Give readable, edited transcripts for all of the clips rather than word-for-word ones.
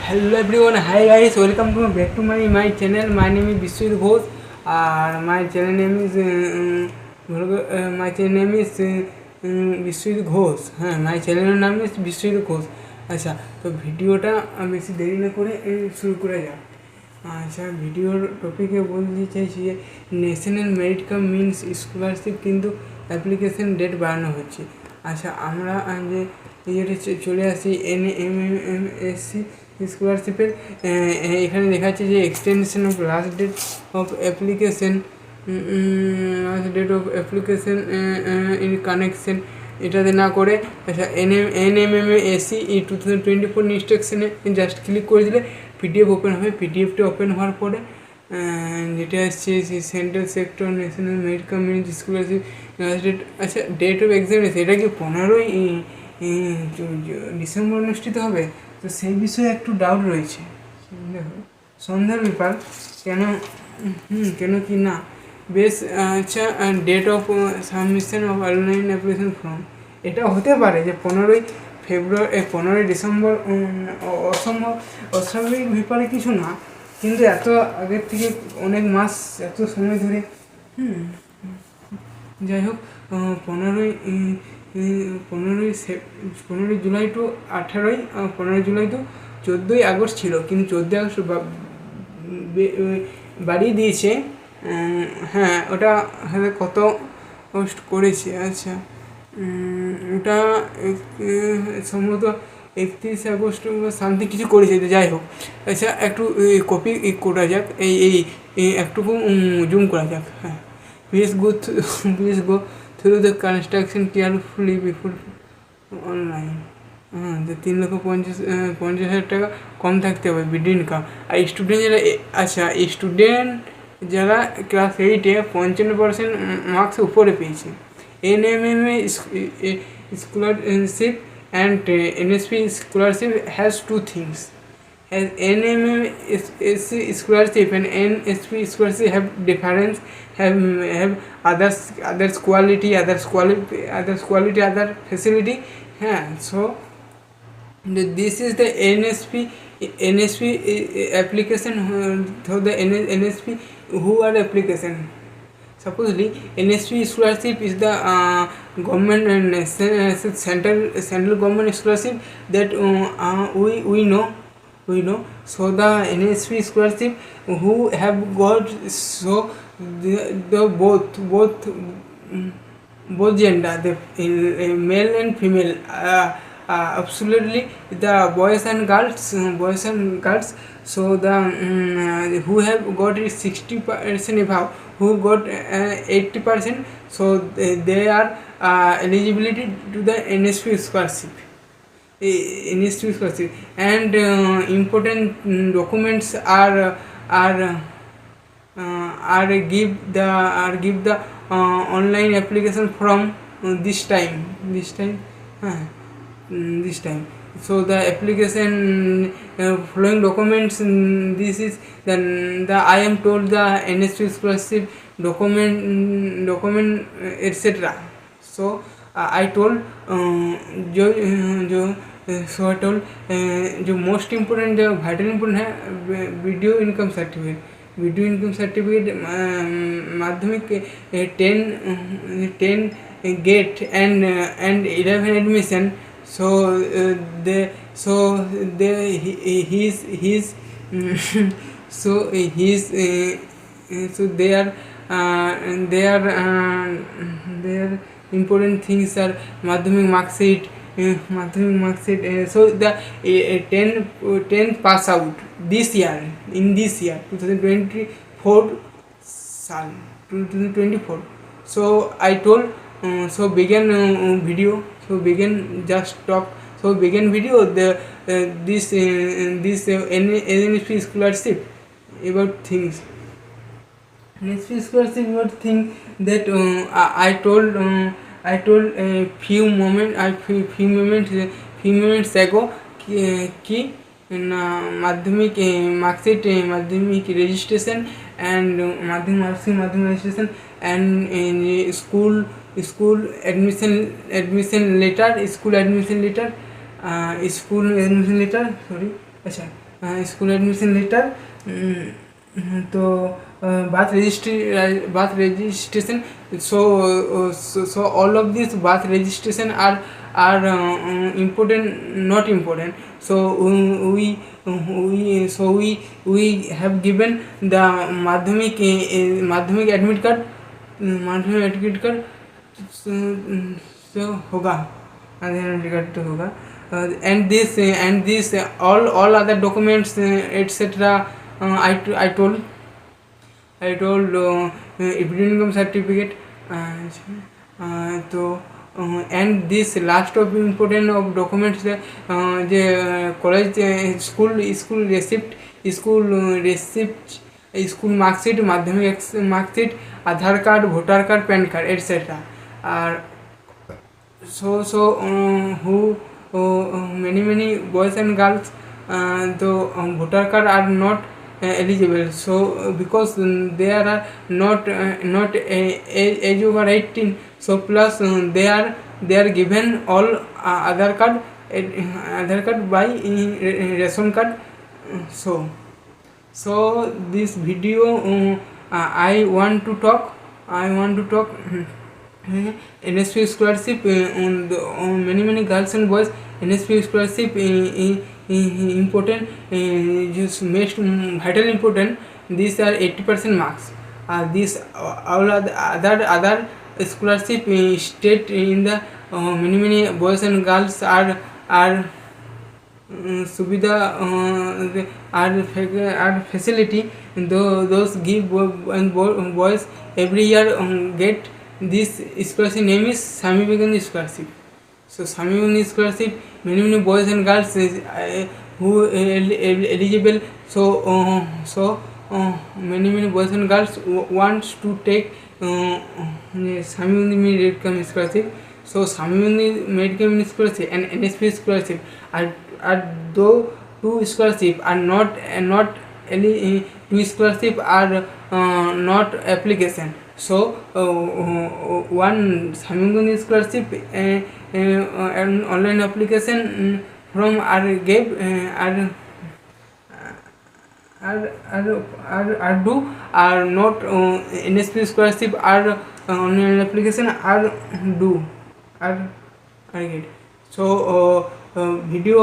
Hello everyone, hi guys, welcome to back to my channel. My name is Vishwit Ghosh. My channel name is Vishwit Ghosh. My channel name is Vishwit Ghosh. अच्छा, तो भिडियोटा बेसि देरी ना करे शुरू करा जाक। अच्छा, भिडियोर टपिके बोलते चाइछि national merit cum means scholarship কিন্তু অ্যাপ্লিকেশন ডেট বাড়ানো হচ্ছে। আচ্ছা, আমরা যে ইয়েতে চলে আসি NMMSC স্কলারশিপের এখানে দেখা যাচ্ছে যে extension of last date of application in connection এটাতে না করে আচ্ছা NMMSC 2024 ইনস্ট্রাকশনে জাস্ট ক্লিক করে দিলে PDF ওপেন হবে। PDFটা ওপেন হওয়ার পরে যেটা আসছে central sector national merit cum means scholarship last date. আচ্ছা, ডেট অফ এক্সামিনেশন এটা কি 15ই ডিসেম্বর অনুষ্ঠিত হবে? তো সেই বিষয়ে একটু ডাউট রয়েছে। সন্ধ্যার ব্যাপার কেন কি না বেশ। আচ্ছা, date of submission of online application form এটা হতে পারে যে 15ই ডিসেম্বর অস্বাভাবিক ব্যাপারে কিছু না, কিন্তু এত আগের থেকে অনেক মাস এত সময় ধরে যাই হোক 15ই জুলাই টু 15ই জুলাই তো 14ই আগস্ট ছিল, কিন্তু 14ই আগস্ট বাড়িয়ে দিয়েছে। হ্যাঁ, ওটা কত পোস্ট করেছে? আচ্ছা, ওটা সম্ভবত 31 আগস্ট বা সামথিং কিছু করেছে। যাই হোক, আচ্ছা একটু কপি করা যাক, এই একটুকু জুম করা যাক। হ্যাঁ, please go through the construction carefully before online. 3,50,000 টাকা কম থাকতে হবে বিডি ইনকাম। আর স্টুডেন্ট যারা স্টুডেন্ট যারা ক্লাস 8-এ 55% মার্কস উপরে পেয়েছে। NMMA scholarship and NSP scholarship has two things. As NMMA scholarship and NSP scholarship have difference, have others quality, other facility. So this is the NSP application. So the NSP who are application. Supposedly NSP scholarship is the government central government scholarship that we know. So the NSP scholarship who have got the both gender, the male and female, absolutely the boys and girls. So the who have got 60% above, who got 80%, so they are eligibility to the NSP scholarship. And important documents are give the online application from this time. So the application following documents, this is the I am told the NSP scholarship document etc. So I told जो most important जो vital important है video income certificate माध्यमिक 10 get and 11 admission. So they important things are madhyamik mark sheet. So the 10 pass out this year 2024. So I told so begin video. So begin just talk. So begin video this NSP scholarship about things. NSP scholarship about thing that I told a few moments ago कि माध्यमिक marksheet माध्यमिक registration and माध्यमिक registration and school admission letter, sorry. अच्छा, school admission letter, তো birth registration. So all of these birth registration are important, not important. So we have given the madhyamik admit card, so होगा admit card तो होगा, and this all other documents etc. I told evident income certificate, तो and this last of important of documents যে college school receipt, school marksheet, Madhyamik marksheet, Aadhaar card, voter card, PAN card etcetera. আর so who many boys and girls the voter card are not eligible, so because they are not age over 18, so plus they are given all Aadhaar card by ration card. So this video I want to talk NSP scholarship on many girls and boys. NSP scholarship important, just most vital important. These are 80% marks. These all other scholarship state in the many boys and girls are subida are facility. Those give boys every year get this scholarship. Name is Swami Vivekananda scholarship. So Swami Vivekananda scholarship, many boys and girls who eligible. So many boys and girls wants to take Swami Vivekananda medical scholarship. So Swami Vivekananda medical scholarship and NSP scholarship are though two scholarship are not two scholarship are not application. So one Swami Vivekananda scholarship an online application from are not NSP scholarship are online application are get. So video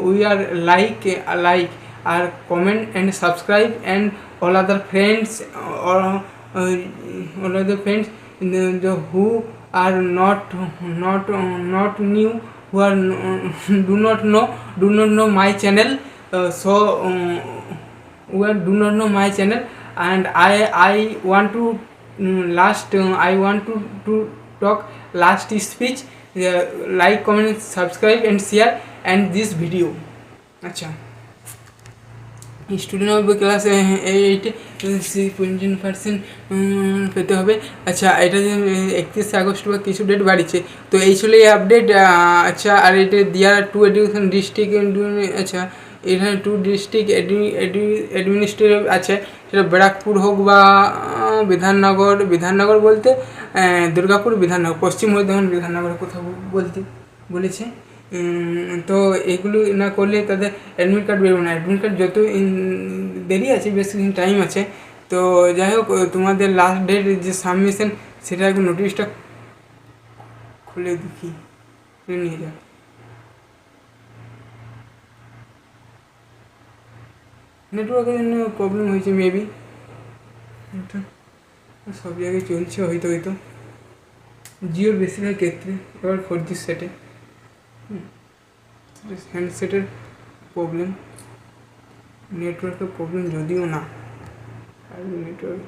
we are like our comment and subscribe, and all other friends or all other friends who are not new, who are do not know my channel. Do not know my channel, and I want to I want to talk last speech. Like, comment, subscribe and share and this video. আচ্ছা, student of class 8 50% পেতে হবে। আচ্ছা, এটা যে 31 August বা কিছু date বাড়িছে, তো এই ছিল এই আপডেট। আচ্ছা, আর এটা দেওয়ার 2 এডুকেশন ডিস্ট্রিক্ট, আচ্ছা এখানে 2 ডিস্ট্রিক্ট অ্যাডমিনিস্ট্রেটিভ আছে, সেটা ব্যারাকপুর হোক বা বিধাননগর বলতে দুর্গাপুর, বিধাননগর, পশ্চিম বর্ধমান বিধাননগরের কথা বলতে বলেছে। তো এগুলো না করলে তাদের অ্যাডমিট কার্ড বেরোবে না। অ্যাডমিট কার্ড যত দেরি আছে, বেশ কিছু টাইম আছে। তো যাই হোক, তোমাদের লাস্ট ডেট যে সাবমিশন, সেটা একটু নোটিশটা খুলে দেখি, নিয়ে যাও। নেটওয়ার্কের জন্য প্রবলেম হয়েছে মেবি, সব জায়গায় চলছে হয়তো জিওর বেশিরভাগ ক্ষেত্রে, এবার 4G সেটে হ্যান্ডসেটের প্রবলেম, নেটওয়ার্কের প্রবলেম যদিও না, নেটওয়ার্ক।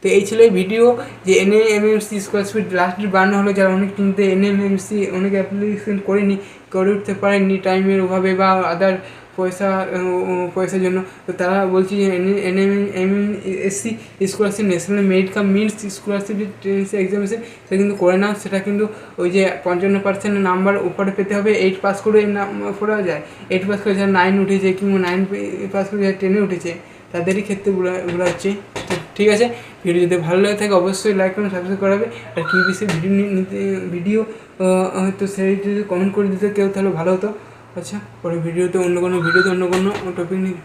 তো এই ছিল এই ভিডিও যে NMMC স্কলারশিপ লাস্ট ডেট বাড়ানো হলো। যারা অনেক কিন্তু NMMC অনেক অ্যাপ্লিকেশন করে উঠতে পারেননি টাইমের অভাবে বা আদার পয়সার জন্য, তো তারা বলছি যে NMMC স্কলারশিপ, ন্যাশনাল মেরিট কাম মিনস স্কলারশিপ এক্সামিনেশন, সেটা কিন্তু করে না। সেটা কিন্তু ওই যে 55% নাম্বার উপরে পেতে হবে। 8 পাস করে পড়া যায়, 8 পাস করে যারা 9 উঠেছে, কিংবা 9 পাস করে যারা 10 উঠেছে, তাদেরই ক্ষেত্রে বলা হচ্ছে। ঠিক আছে, ভিডিও যদি ভালো লাগে থাকে অবশ্যই লাইক করুন, সাবস্ক্রাইব করাবে। আর কী বিষয়ে ভিডিও হয়তো সেই যদি কমেন্ট করে দিতে কেউ তাহলে ভালো হতো। আচ্ছা, পরে ভিডিওতে অন্য কোনো টপিক নিয়ে